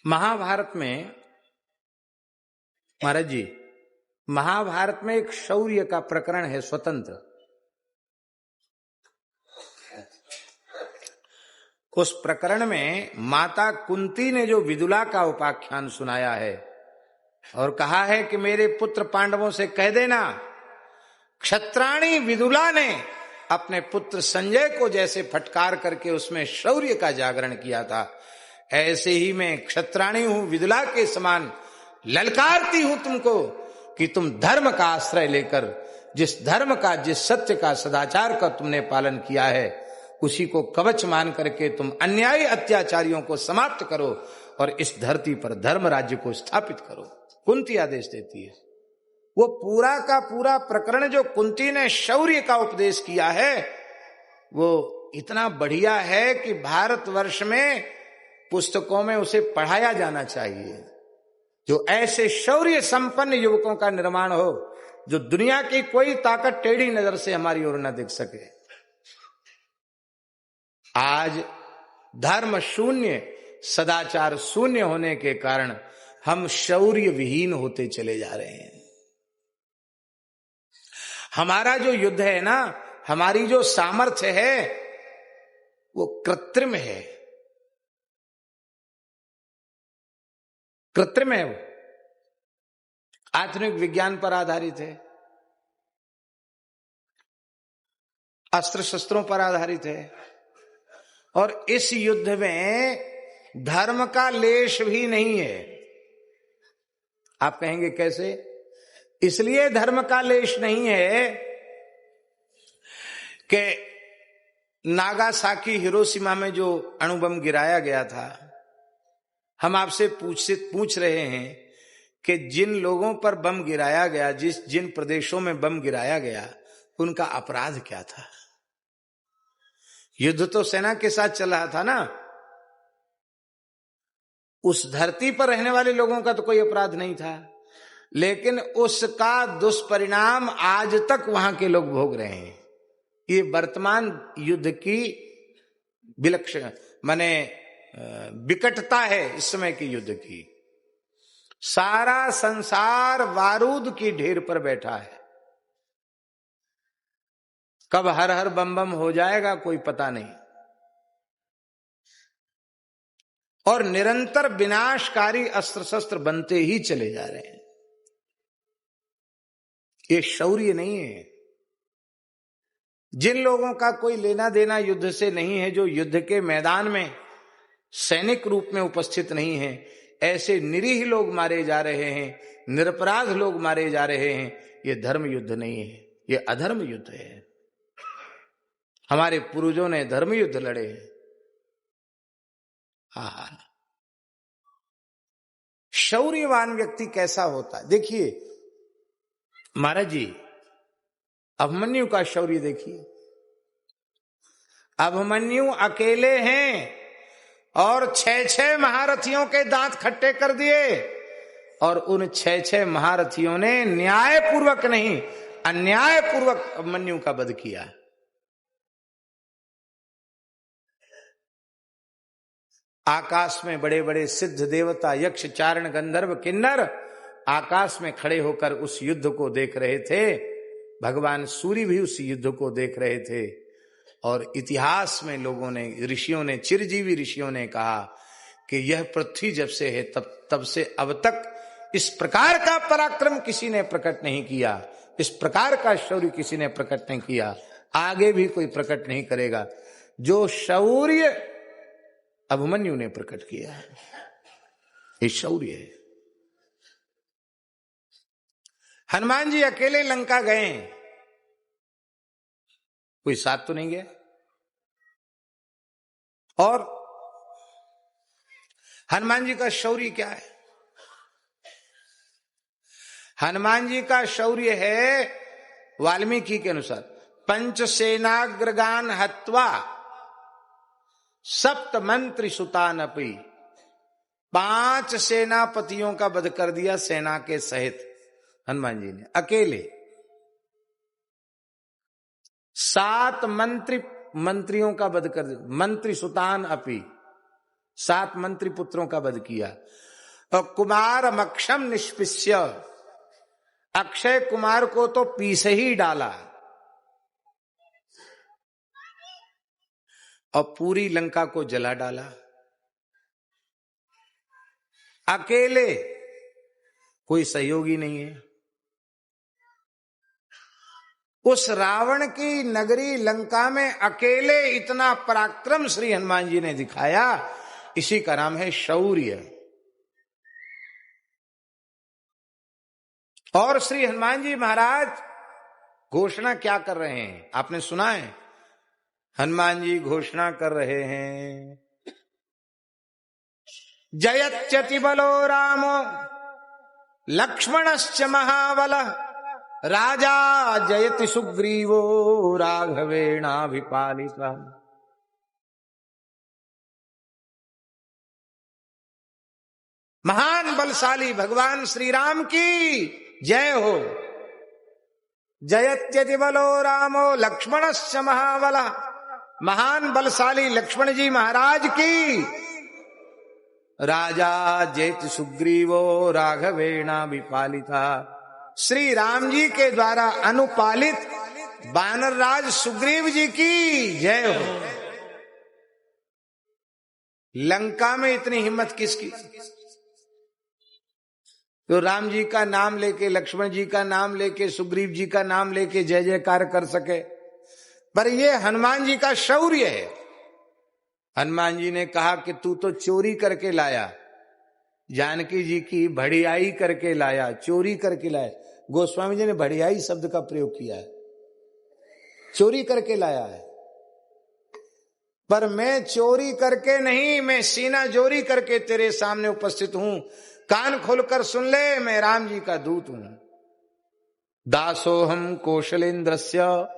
महाभारत में महाराज जी, महाभारत में एक शौर्य का प्रकरण है स्वतंत्र। उस प्रकरण में माता कुंती ने जो विदुला का उपाख्यान सुनाया है और कहा है कि मेरे पुत्र पांडवों से कह देना, क्षत्राणी विदुला ने अपने पुत्र संजय को जैसे फटकार करके उसमें शौर्य का जागरण किया था, ऐसे ही मैं क्षत्राणी हूं, विदुला के समान ललकारती हूं तुमको कि तुम धर्म का आश्रय लेकर जिस धर्म का, जिस सत्य का, सदाचार का तुमने पालन किया है, उसी को कवच मान करके तुम अन्यायी अत्याचारियों को समाप्त करो और इस धरती पर धर्म राज्य को स्थापित करो। कुंती आदेश देती है। वो पूरा का पूरा प्रकरण जो कुंती ने शौर्य का उपदेश किया है, वो इतना बढ़िया है कि भारतवर्ष में पुस्तकों में उसे पढ़ाया जाना चाहिए। जो ऐसे शौर्य संपन्न युवकों का निर्माण हो, जो दुनिया की कोई ताकत टेढ़ी नजर से हमारी ओर न देख सके। आज धर्म शून्य, सदाचार शून्य होने के कारण हम शौर्य विहीन होते चले जा रहे हैं। हमारा जो युद्ध है ना, हमारी जो सामर्थ्य है, वो कृत्रिम है, कृत्रिम है। वो आधुनिक विज्ञान पर आधारित है, अस्त्र शस्त्रों पर आधारित है, और इस युद्ध में धर्म का लेश भी नहीं है। आप कहेंगे कैसे? इसलिए धर्म का लेश नहीं है कि नागासाकी, हिरोशिमा में जो अणुबम गिराया गया था, हम आपसे पूछ रहे हैं कि जिन लोगों पर बम गिराया गया, जिन प्रदेशों में बम गिराया गया, उनका अपराध क्या था? युद्ध तो सेना के साथ चल रहा था ना। उस धरती पर रहने वाले लोगों का तो कोई अपराध नहीं था, लेकिन उसका दुष्परिणाम आज तक वहां के लोग भोग रहे हैं। ये वर्तमान युद्ध की विलक्षण माने विकटता है इस समय के युद्ध की। सारा संसार बारूद की ढेर पर बैठा है। कब हर हर बम बम हो जाएगा कोई पता नहीं, और निरंतर विनाशकारी अस्त्र शस्त्र बनते ही चले जा रहे हैं। ये शौर्य नहीं है। जिन लोगों का कोई लेना देना युद्ध से नहीं है, जो युद्ध के मैदान में सैनिक रूप में उपस्थित नहीं है, ऐसे निरीह लोग मारे जा रहे हैं, निरपराध लोग मारे जा रहे हैं। ये धर्म युद्ध नहीं है, ये अधर्म युद्ध है। हमारे पूर्वजों ने धर्म युद्ध लड़े हैं। हाँ, शौर्यवान व्यक्ति कैसा होता है? देखिए महाराज जी, अभिमन्यु का शौर्य देखिए। अभिमन्यु अकेले हैं और 6 महारथियों के दांत खट्टे कर दिए, और उन 6 महारथियों ने न्यायपूर्वक नहीं, अन्यायपूर्वक अभिमन्यु का वध किया। आकाश में बड़े बड़े सिद्ध देवता, यक्ष, चारण, गंधर्व, किन्नर आकाश में खड़े होकर उस युद्ध को देख रहे थे। भगवान सूर्य भी उस युद्ध को देख रहे थे, और इतिहास में लोगों ने, ऋषियों ने, चिरजीवी ऋषियों ने कहा कि यह पृथ्वी जब से है तब से अब तक इस प्रकार का पराक्रम किसी ने प्रकट नहीं किया, इस प्रकार का शौर्य किसी ने प्रकट नहीं किया, आगे भी कोई प्रकट नहीं करेगा जो शौर्य अभिमन्यु ने प्रकट किया है। ये शौर्य है। हनुमान जी अकेले लंका गए, कोई साथ तो नहीं गया। और हनुमान जी का शौर्य क्या है? हनुमान जी का शौर्य है वाल्मीकि के अनुसार, पंचसेनाग्रगान हत्वा सप्त मंत्री सुतानपि। 5 सेनापतियों का वध कर दिया सेना के सहित हनुमान जी ने अकेले। 7 मंत्रियों का वध कर दिया, मंत्री सुतान अपि। 7 मंत्री पुत्रों का वध किया। और कुमार मक्षम निष्पिष्य, अक्षय कुमार को तो पीस ही डाला और पूरी लंका को जला डाला अकेले, कोई सहयोगी नहीं है। उस रावण की नगरी लंका में अकेले इतना पराक्रम श्री हनुमान जी ने दिखाया, इसी का नाम है शौर्य। और श्री हनुमान जी महाराज घोषणा क्या कर रहे हैं, आपने सुना है? हनुमान जी घोषणा कर रहे हैं, जयत्यति बलो रामो लक्ष्मणश्च महाबलः राजा जयति सुग्रीवो राघवेणाभिपालितः। महान बलशाली भगवान श्री राम की जय हो। जयत्यति बलो रामो लक्ष्मणश्च महाबलः, महान बलशाली लक्ष्मण जी महाराज की। राजा जयति सुग्रीवो राघवेणाभिपालितः, श्री राम जी के द्वारा अनुपालित वानर राज सुग्रीव जी की जय हो। लंका में इतनी हिम्मत किसकी? तो राम जी का नाम लेके, लक्ष्मण जी का नाम लेके, सुग्रीव जी का नाम लेके जय जयकार कर सके। पर ये हनुमान जी का शौर्य है। हनुमान जी ने कहा कि तू तो चोरी करके लाया, जानकी जी की बढ़ियाई करके लाया, चोरी करके लाया। गोस्वामी जी ने बढ़ियाई शब्द का प्रयोग किया है, चोरी करके लाया है। पर मैं चोरी करके नहीं, मैं सीना जोरी करके तेरे सामने उपस्थित हूं। कान खोलकर सुन ले, मैं राम जी का दूत हूं। दासोहम कौशलेन्द्रस्य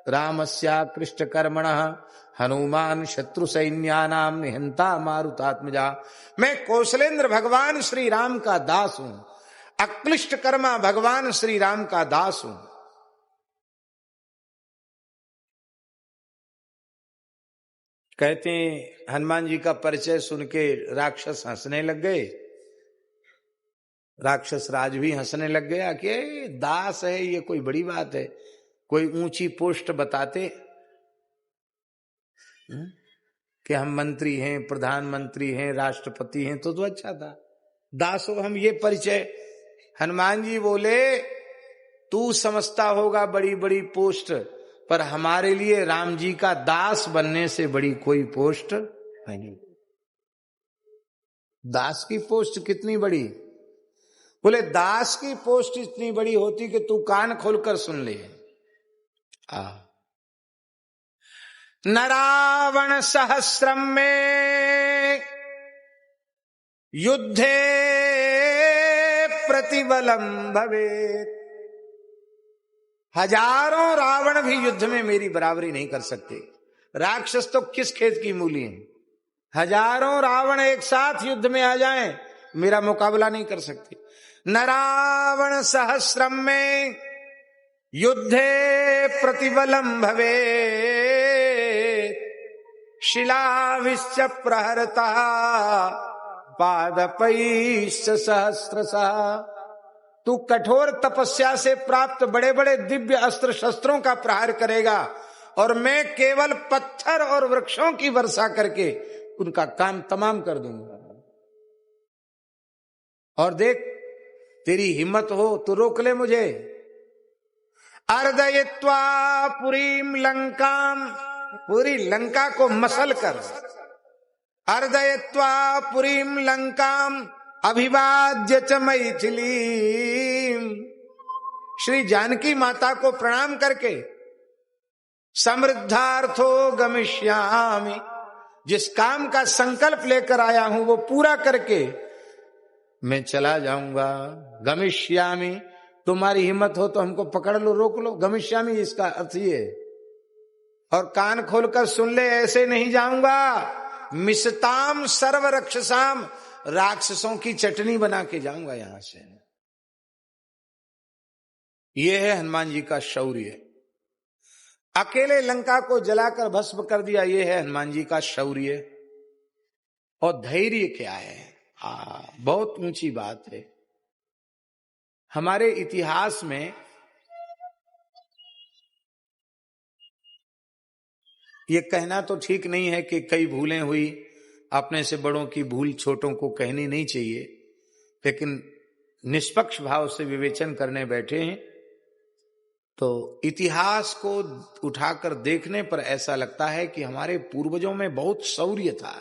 रामस्याकृष्ट कर्मणः हनुमान शत्रु सैन्यानाम निहंता मारुतात्मजा। मैं कौशलेंद्र भगवान श्री राम का दास हूं, अक्लिष्ट कर्मा भगवान श्री राम का दास हूं। कहते हैं हनुमान जी का परिचय सुन के राक्षस हंसने लग गए। राक्षस राज भी हंसने लग गया कि दास है, ये कोई बड़ी बात है। कोई ऊंची पोस्ट बताते कि हम मंत्री हैं, प्रधानमंत्री हैं, राष्ट्रपति हैं, तो अच्छा था। दासो हम, ये परिचय। हनुमान जी बोले तू समझता होगा बड़ी बड़ी पोस्ट, पर हमारे लिए राम जी का दास बनने से बड़ी कोई पोस्ट नहीं। दास की पोस्ट कितनी बड़ी? बोले दास की पोस्ट इतनी बड़ी होती कि तू कान खोलकर सुन ले। न रावण सहस्रम में युद्धे प्रतिबलम भवेत्। हजारों रावण भी युद्ध में मेरी बराबरी नहीं कर सकते। राक्षस तो किस खेत की मूली हैं। हजारों रावण एक साथ युद्ध में आ जाएं, मेरा मुकाबला नहीं कर सकते। न रावण सहस्रम में युद्धे प्रतिबलम भवेत्। शिलाविश्च प्रहरता पादपैश्च सहस्रशः। तू कठोर तपस्या से प्राप्त बड़े बड़े दिव्य अस्त्र शस्त्रों का प्रहार करेगा, और मैं केवल पत्थर और वृक्षों की वर्षा करके उनका काम तमाम कर दूंगा। और देख, तेरी हिम्मत हो तो रोक ले मुझे। अर्दयित्वा पुरीम लंकाम, पूरी लंका को मसल कर। अर्दयित्वा पुरीम लंकाम अभिवाद्य च मैथिली। श्री जानकी माता को प्रणाम करके समृद्धार्थो गमिष्यामि, जिस काम का संकल्प लेकर आया हूं वो पूरा करके मैं चला जाऊंगा। गमिष्यामि, तुम्हारी हिम्मत हो तो हमको पकड़ लो, रोक लो। गमिष्यामि इसका अर्थ ये। और कान खोलकर सुन ले, ऐसे नहीं जाऊंगा। मिसताम सर्व रक्षसाम, राक्षसों की चटनी बना के जाऊंगा यहां से। यह है हनुमान जी का शौर्य। अकेले लंका को जलाकर भस्म कर दिया, यह है हनुमान जी का शौर्य। और धैर्य क्या है। बहुत ऊंची बात है। हमारे इतिहास में ये कहना तो ठीक नहीं है कि कई भूलें हुई, अपने से बड़ों की भूल छोटों को कहनी नहीं चाहिए, लेकिन निष्पक्ष भाव से विवेचन करने बैठे हैं तो इतिहास को उठाकर देखने पर ऐसा लगता है कि हमारे पूर्वजों में बहुत शौर्य था,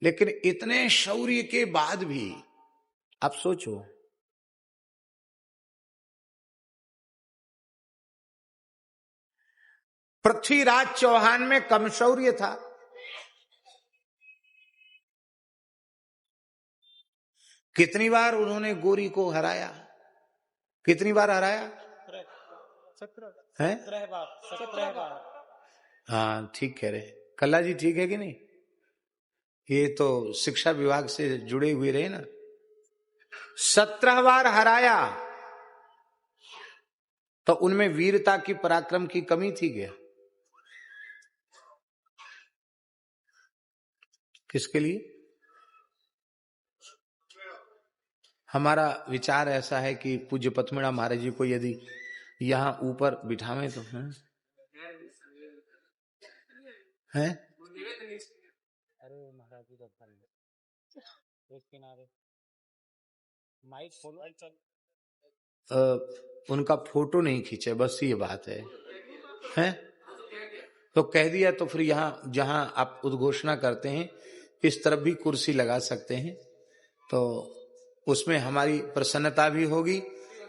लेकिन इतने शौर्य के बाद भी आप सोचो, पृथ्वीराज चौहान में कम शौर्य था। कितनी बार उन्होंने गोरी को हराया, कितनी बार हराया? 17 बार। हाँ ठीक कह रहे कल्ला जी, ठीक है कि नहीं? ये तो शिक्षा विभाग से जुड़े हुए रहे ना। 17 बार हराया, तो उनमें वीरता की, पराक्रम की कमी थी क्या? किसके लिए? हमारा विचार ऐसा है कि पूज्य पथमेड़ा महाराज जी को यदि यहां ऊपर बिठावें तो हैं? अरे महाराज जी एक किनारे माइक खोलो। उनका फोटो नहीं खींचे, बस ये बात है? तो कह दिया तो फिर यहाँ जहां आप उद्घोषणा करते हैं इस तरफ भी कुर्सी लगा सकते हैं, तो उसमें हमारी प्रसन्नता भी होगी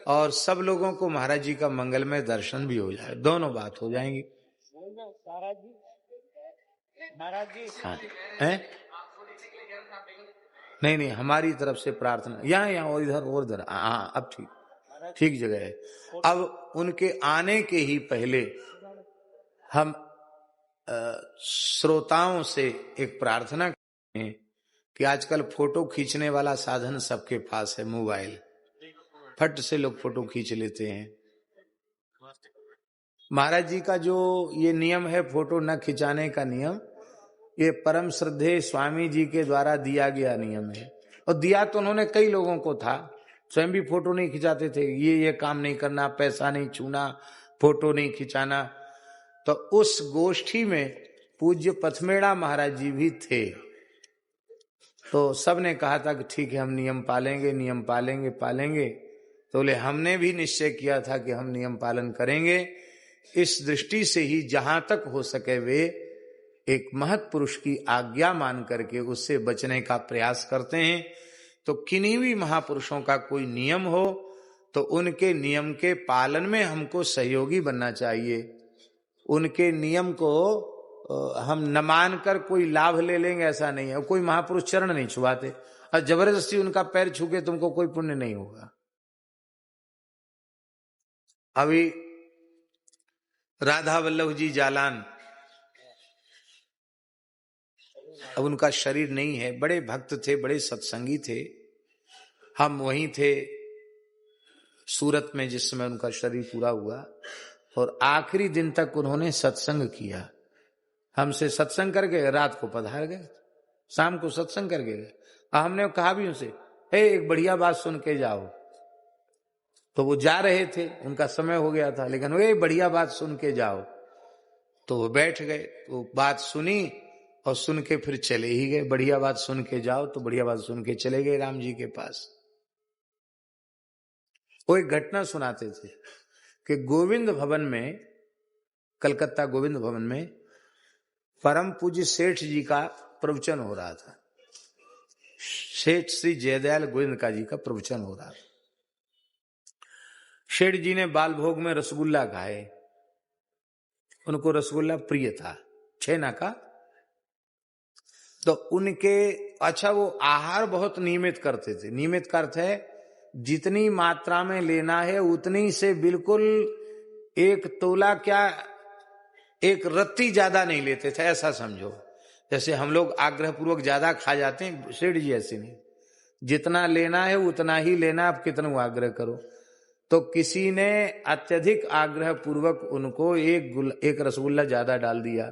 और सब लोगों को महाराज जी का मंगलमय दर्शन भी हो जाए, दोनों बात हो जाएंगी। महाराज जी हाँ है? नहीं, हमारी तरफ से प्रार्थना यहाँ और इधर और इधर। हाँ अब ठीक जगह है। अब उनके आने के ही पहले हम श्रोताओं से एक प्रार्थना करते हैं कि आजकल फोटो खींचने वाला साधन सबके पास है, मोबाइल, फट से लोग फोटो खींच लेते हैं। महाराज जी का जो ये नियम है फोटो न खिंचाने का नियम, ये परम श्रद्धेय स्वामी जी के द्वारा दिया गया नियम है, और दिया तो उन्होंने कई लोगों को था, स्वयं भी फोटो नहीं खिंचाते थे। ये काम नहीं करना, पैसा नहीं छूना, फोटो नहीं खिंचाना। तो उस गोष्ठी में पूज्य पथमेड़ा महाराज जी भी थे, तो सबने कहा था कि ठीक है हम नियम पालेंगे, नियम पालेंगे। तो बोले हमने भी निश्चय किया था कि हम नियम पालन करेंगे। इस दृष्टि से ही जहां तक हो सके वे एक महत् पुरुष की आज्ञा मान करके उससे बचने का प्रयास करते हैं। तो किन्हीं भी महापुरुषों का कोई नियम हो तो उनके नियम के पालन में हमको सहयोगी बनना चाहिए। उनके नियम को हम न मानकर कोई लाभ ले लेंगे ऐसा नहीं है। कोई महापुरुष चरण नहीं छुआते और जबरदस्ती उनका पैर छू के तुमको कोई पुण्य नहीं होगा। अभी राधा वल्लभ जी जालान, अब उनका शरीर नहीं है, बड़े भक्त थे, बड़े सत्संगी थे। हम वहीं थे सूरत में जिस समय उनका शरीर पूरा हुआ, और आखिरी दिन तक उन्होंने सत्संग किया। हमसे सत्संग करके रात को पधार गए, शाम को सत्संग करके गए। हमने कहा भी उनसे, एक बढ़िया बात सुन के जाओ, तो वो जा रहे थे, उनका समय हो गया था, लेकिन वो बढ़िया बात सुन के जाओ, तो वो बैठ गए। तो बात सुनी और सुन के फिर चले ही गए। बढ़िया बात सुन के जाओ, तो बढ़िया बात सुन के चले गए राम जी के पास। वो एक घटना सुनाते थे कि गोविंद भवन में, कलकत्ता गोविंद भवन में परम पूज्य सेठ जी का प्रवचन हो रहा था। सेठ श्री जयदयाल गोविंद जी का प्रवचन हो रहा था। सेठ जी ने बाल भोग में रसगुल्ला खाए, उनको रसगुल्ला प्रिय था, छेना का। तो उनके वो आहार बहुत नियमित करते थे। नियमित का अर्थ है जितनी मात्रा में लेना है उतनी से बिल्कुल एक तोला क्या एक रत्ती ज्यादा नहीं लेते थे, ऐसा समझो। जैसे हम लोग आग्रह पूर्वक ज्यादा खा जाते हैं, सेठ जी ऐसे नहीं, जितना लेना है उतना ही लेना, आप कितना आग्रह करो। तो किसी ने अत्यधिक आग्रह पूर्वक उनको एक रसगुल्ला ज्यादा डाल दिया।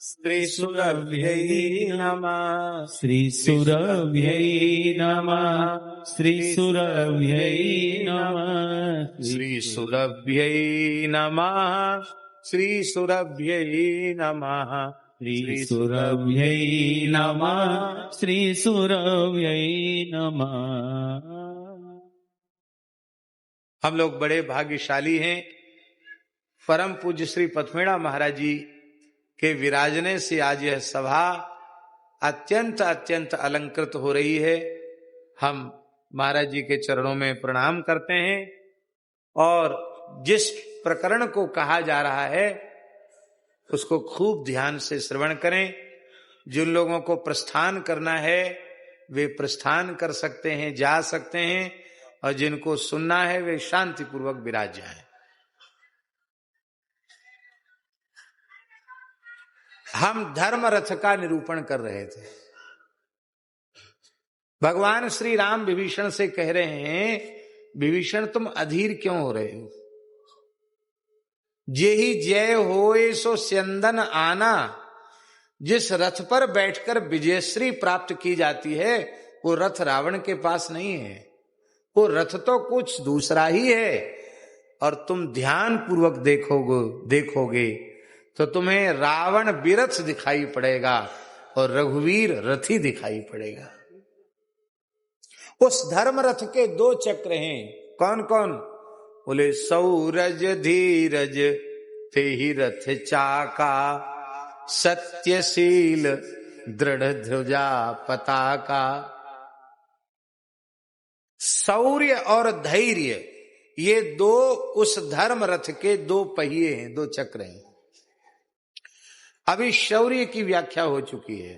श्रीसुरभ्यै नमः। श्रीसुरभ्यै नमः। श्रीसुरभ्यै नमः। श्रीसुरभ्यै नमः। श्रीसुरभ्यै नमः। श्रीसुरभ्यै नमः। श्रीसुरभ्यै नमः। हम लोग बड़े भाग्यशाली हैं। परम पूज्य श्री पथमेड़ा महाराज जी के विराजने से आज यह सभा अत्यंत अत्यंत अलंकृत हो रही है। हम महाराज जी के चरणों में प्रणाम करते हैं और जिस प्रकरण को कहा जा रहा है उसको खूब ध्यान से श्रवण करें। जिन लोगों को प्रस्थान करना है वे प्रस्थान कर सकते हैं, जा सकते हैं, और जिनको सुनना है वे शांति पूर्वक विराज जाएं। हम धर्म रथ का निरूपण कर रहे थे। भगवान श्री राम विभीषण से कह रहे हैं, विभीषण तुम अधीर क्यों हो रहे हो? जेहि जय होए सो स्यंदन आना। जिस रथ पर बैठकर विजयश्री प्राप्त की जाती है वो रथ रावण के पास नहीं है, वो रथ तो कुछ दूसरा ही है। और तुम ध्यान पूर्वक देखोगे तो तुम्हें रावण विरथ दिखाई पड़ेगा और रघुवीर रथी दिखाई पड़ेगा। उस धर्म रथ के दो चक्र हैं। कौन कौन? बोले सौरज धीरज तेहि रथ चाका, सत्यशील दृढ़ ध्वजा पताका। शौर्य और धैर्य ये दो उस धर्म रथ के दो पहिए हैं, दो चक्र हैं। अभी शौर्य की व्याख्या हो चुकी है।